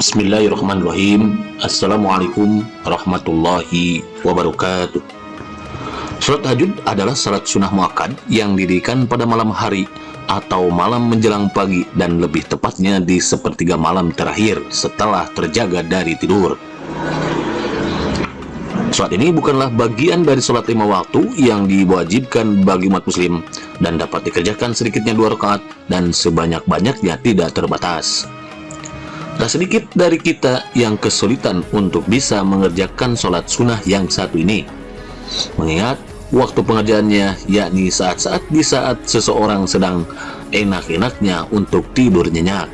Bismillahirrahmanirrahim. Assalamualaikum warahmatullahi wabarakatuh. Salat tahajud adalah salat sunnah muakkad yang didirikan pada malam hari atau malam menjelang pagi, dan lebih tepatnya di sepertiga malam terakhir setelah terjaga dari tidur. Salat ini bukanlah bagian dari salat 5 waktu yang diwajibkan bagi umat muslim dan dapat dikerjakan sedikitnya 2 rakaat dan sebanyak-banyaknya, tidak terbatas. Tak sedikit dari kita yang kesulitan untuk bisa mengerjakan sholat sunnah yang satu ini, mengingat waktu pengerjaannya yakni saat-saat di saat seseorang sedang enak-enaknya untuk tidur nyenyak.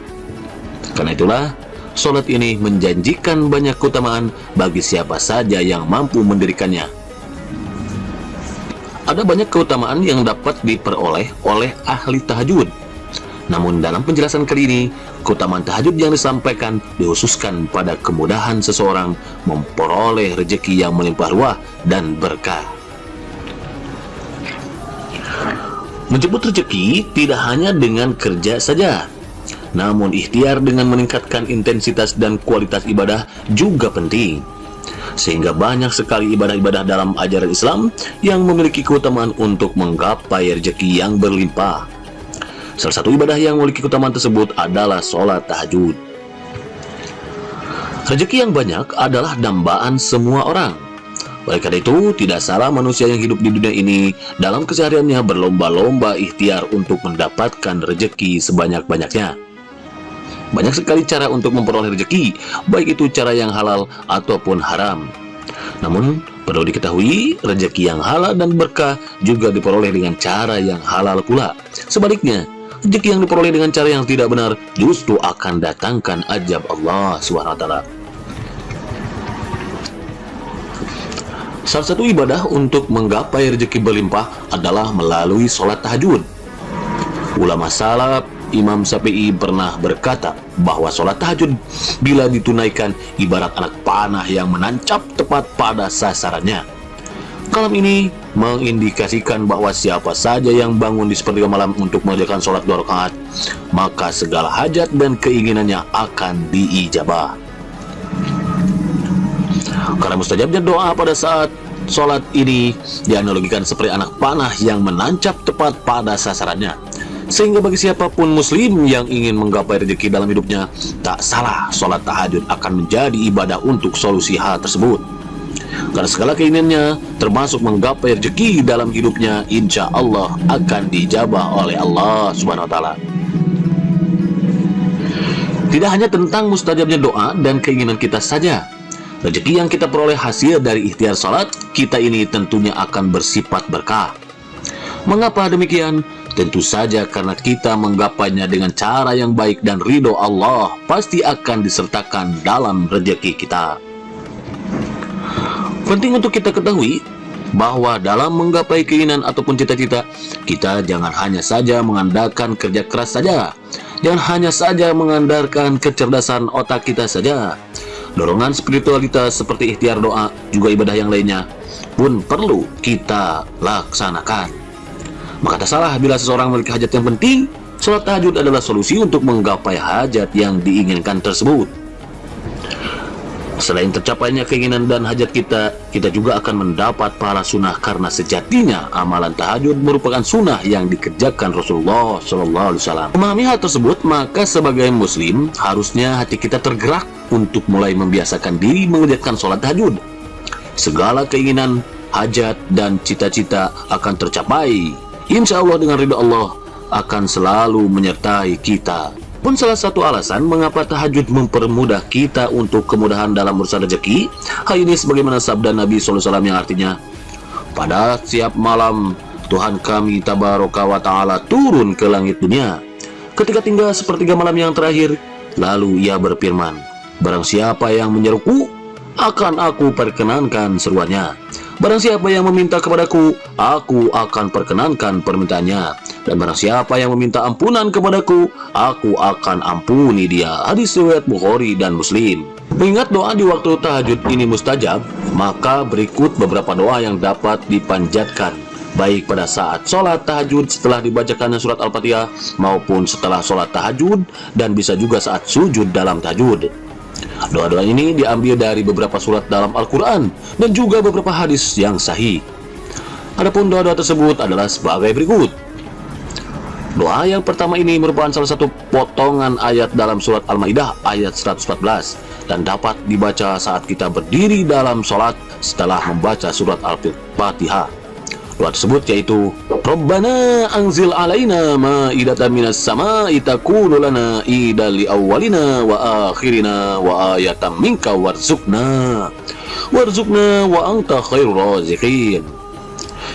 Karena itulah, sholat ini menjanjikan banyak keutamaan bagi siapa saja yang mampu mendirikannya. Ada banyak keutamaan yang dapat diperoleh oleh ahli tahajud. Namun dalam penjelasan kali ini, keutamaan tahajud yang disampaikan dikhususkan pada kemudahan seseorang memperoleh rezeki yang melimpah ruah dan berkah. Menjemput rezeki tidak hanya dengan kerja saja, namun ikhtiar dengan meningkatkan intensitas dan kualitas ibadah juga penting. Sehingga banyak sekali ibadah-ibadah dalam ajaran Islam yang memiliki keutamaan untuk menggapai rezeki yang berlimpah. Salah satu ibadah yang memiliki keutamaan tersebut adalah sholat tahajud. Rezeki yang banyak adalah dambaan semua orang. Oleh karena itu, tidak salah manusia yang hidup di dunia ini dalam kesehariannya berlomba-lomba ikhtiar untuk mendapatkan rezeki sebanyak-banyaknya. Banyak sekali cara untuk memperoleh rezeki, baik itu cara yang halal ataupun haram. Namun, perlu diketahui, rezeki yang halal dan berkah juga diperoleh dengan cara yang halal pula. Sebaliknya, rezeki yang diperoleh dengan cara yang tidak benar justru akan datangkan azab Allah SWT. Salah satu ibadah untuk menggapai rezeki berlimpah adalah melalui sholat tahajud. Ulama salaf Imam Syafi'i pernah berkata bahwa sholat tahajud bila ditunaikan ibarat anak panah yang menancap tepat pada sasarannya. Kalam ini mengindikasikan bahwa siapa saja yang bangun di sepertiga malam untuk mengerjakan sholat 2 rakaat, maka segala hajat dan keinginannya akan diijabah. Karena mustajabnya doa pada saat sholat ini dianalogikan seperti anak panah yang menancap tepat pada sasarannya. Sehingga bagi siapapun muslim yang ingin menggapai rezeki dalam hidupnya, tak salah sholat tahajud akan menjadi ibadah untuk solusi hal tersebut. Karena segala keinginannya, termasuk menggapai rezeki dalam hidupnya, insya Allah akan dijabah oleh Allah SWT. Tidak hanya tentang mustajabnya doa dan keinginan kita saja, rezeki yang kita peroleh hasil dari ikhtiar salat kita ini tentunya akan bersifat berkah. Mengapa demikian? Tentu saja karena kita menggapainya dengan cara yang baik, dan ridho Allah pasti akan disertakan dalam rezeki kita. Penting untuk kita ketahui bahwa dalam menggapai keinginan ataupun cita-cita, kita jangan hanya saja mengandalkan kerja keras saja. Jangan hanya saja mengandalkan kecerdasan otak kita saja. Dorongan spiritualitas seperti ikhtiar doa, juga ibadah yang lainnya pun perlu kita laksanakan. Maka tak salah bila seseorang memiliki hajat yang penting, sholat tahajud adalah solusi untuk menggapai hajat yang diinginkan tersebut. Selain tercapainya keinginan dan hajat kita, kita juga akan mendapat pahala sunnah, karena sejatinya amalan tahajud merupakan sunnah yang dikerjakan Rasulullah SAW. Memahami hal tersebut, maka sebagai muslim harusnya hati kita tergerak untuk mulai membiasakan diri mengerjakan sholat tahajud. Segala keinginan, hajat, dan cita-cita akan tercapai, insya Allah, dengan ridha Allah akan selalu menyertai kita. Pun salah satu alasan mengapa tahajud mempermudah kita untuk kemudahan dalam urusan rezeki. Hal ini sebagaimana sabda Nabi SAW yang artinya, pada setiap malam Tuhan kami tabaraka wa ta'ala turun ke langit dunia. Ketika tinggal sepertiga malam yang terakhir, lalu ia berfirman, barang siapa yang menyeruku, akan aku perkenankan seruannya. Barang siapa yang meminta kepadaku, aku akan perkenankan permintaannya. Dan barang siapa yang meminta ampunan kepadaku, aku akan ampuni dia. Hadis riwayat Bukhari dan Muslim. Mengingat doa di waktu tahajud ini mustajab, maka berikut beberapa doa yang dapat dipanjatkan, baik pada saat sholat tahajud setelah dibacakannya surat Al-Fatihah, maupun setelah sholat tahajud, dan bisa juga saat sujud dalam tahajud. Doa-doa ini diambil dari beberapa surat dalam Al-Quran dan juga beberapa hadis yang sahih. Adapun doa-doa tersebut adalah sebagai berikut. Doa yang pertama ini merupakan salah satu potongan ayat dalam surat Al-Maidah ayat 114 dan dapat dibaca saat kita berdiri dalam sholat setelah membaca surat Al-Fatihah. Doa tersebut yaitu Rabbana anzil alaina ma'idatan minas sama'i takunu lana idan li awwalina wa akhirina wa ayatan minka warzuqna wa anta khairur raziqin.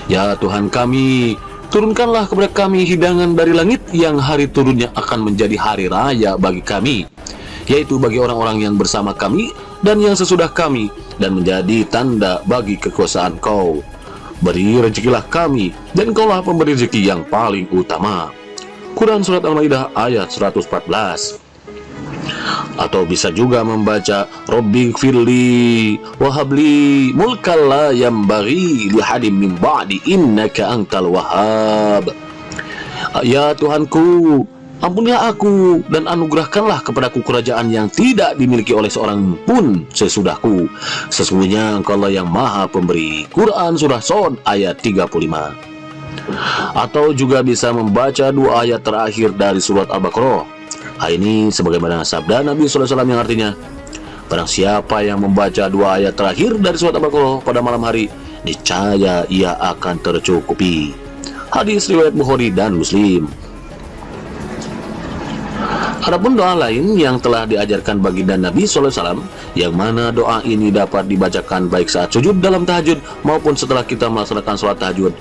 Ya Tuhan kami, turunkanlah kepada kami hidangan dari langit yang hari turunnya akan menjadi hari raya bagi kami, yaitu bagi orang-orang yang bersama kami dan yang sesudah kami, dan menjadi tanda bagi kekuasaan Kau. Beri rezekilah kami, dan Kaulah pemberi rezeki yang paling utama. Quran Surat Al-Maidah ayat 114. Atau bisa juga membaca Rabbi gfirli wahabli mulkan la yambaghi li hadim min ba'di innaka antal wahhab. Ya Tuhanku, ampunilah aku dan anugerahkanlah kepadaku kerajaan yang tidak dimiliki oleh seorang pun sesudahku. Sesungguhnya Engkaulah yang Maha Pemberi. Quran Surah Shad ayat 35. Atau juga bisa membaca dua ayat terakhir dari surat Al-Baqarah. Hal ini sebagaimana sabda Nabi SAW yang artinya, barang siapa yang membaca dua ayat terakhir dari surat Al-Baqarah pada malam hari, niscaya ia akan tercukupi. Hadis riwayat Bukhari dan Muslim. Adapun doa lain yang telah diajarkan baginda Nabi SAW, yang mana doa ini dapat dibacakan baik saat sujud dalam tahajud maupun setelah kita melaksanakan sholat tahajud.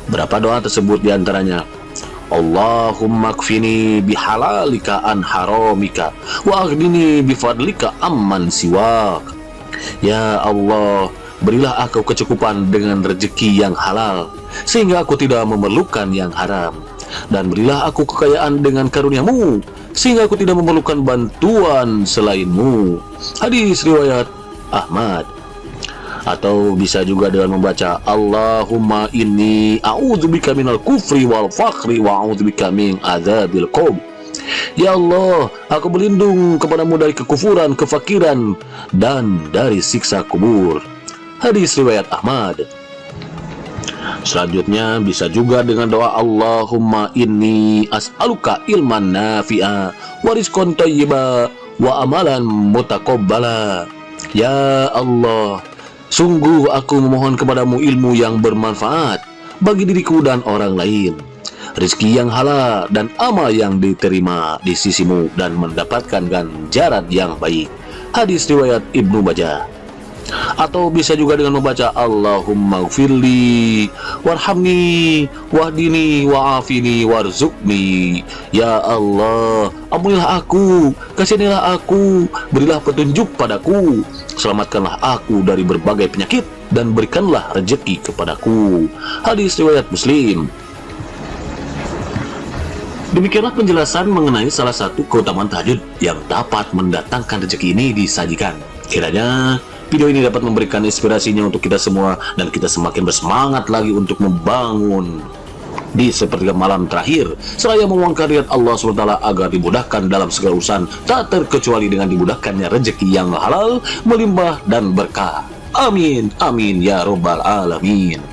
Berapa doa tersebut diantaranya? Allahumma kfini bihalalika an haramika wa aghnini bifadlika amman siwak. Ya Allah, berilah aku kecukupan dengan rezeki yang halal sehingga aku tidak memerlukan yang haram, dan berilah aku kekayaan dengan karunia-Mu sehingga aku tidak memerlukan bantuan selain-Mu. Hadis riwayat Ahmad. Atau bisa juga dengan membaca Allahumma inni a'udzubika minal kufri wal fakhri wa a'udzubika min adzabil qabr. Ya Allah, aku berlindung kepadamu dari kekufuran, kefakiran, dan dari siksa kubur. Hadis riwayat Ahmad. Selanjutnya bisa juga dengan doa Allahumma inni as'aluka ilman nafi'a wa rizqan thayyiba wa amalan mutaqabbala. Ya Allah, sungguh aku memohon kepadamu ilmu yang bermanfaat bagi diriku dan orang lain, rezeki yang halal dan amal yang diterima di sisimu, dan mendapatkan ganjaran yang baik. Hadis riwayat Ibnu Majah. Atau bisa juga dengan membaca Allahumma gfirli warhamni wahdini wa'afini warzuqni. Ya Allah, ampunilah aku, kasihanilah aku, berilah petunjuk padaku, selamatkanlah aku dari berbagai penyakit, dan berikanlah rezeki kepadaku. Hadis riwayat Muslim. Demikianlah penjelasan mengenai salah satu keutamaan tahajud yang dapat mendatangkan rezeki ini disajikan. Kiranya video ini dapat memberikan inspirasinya untuk kita semua, dan kita semakin bersemangat lagi untuk membangun di sepertiga malam terakhir, seraya memohon kehadirat Allah SWT agar dimudahkan dalam segala urusan, tak terkecuali dengan dimudahkannya rezeki yang halal, melimpah dan berkah. Amin, amin ya Rabbal Alamin.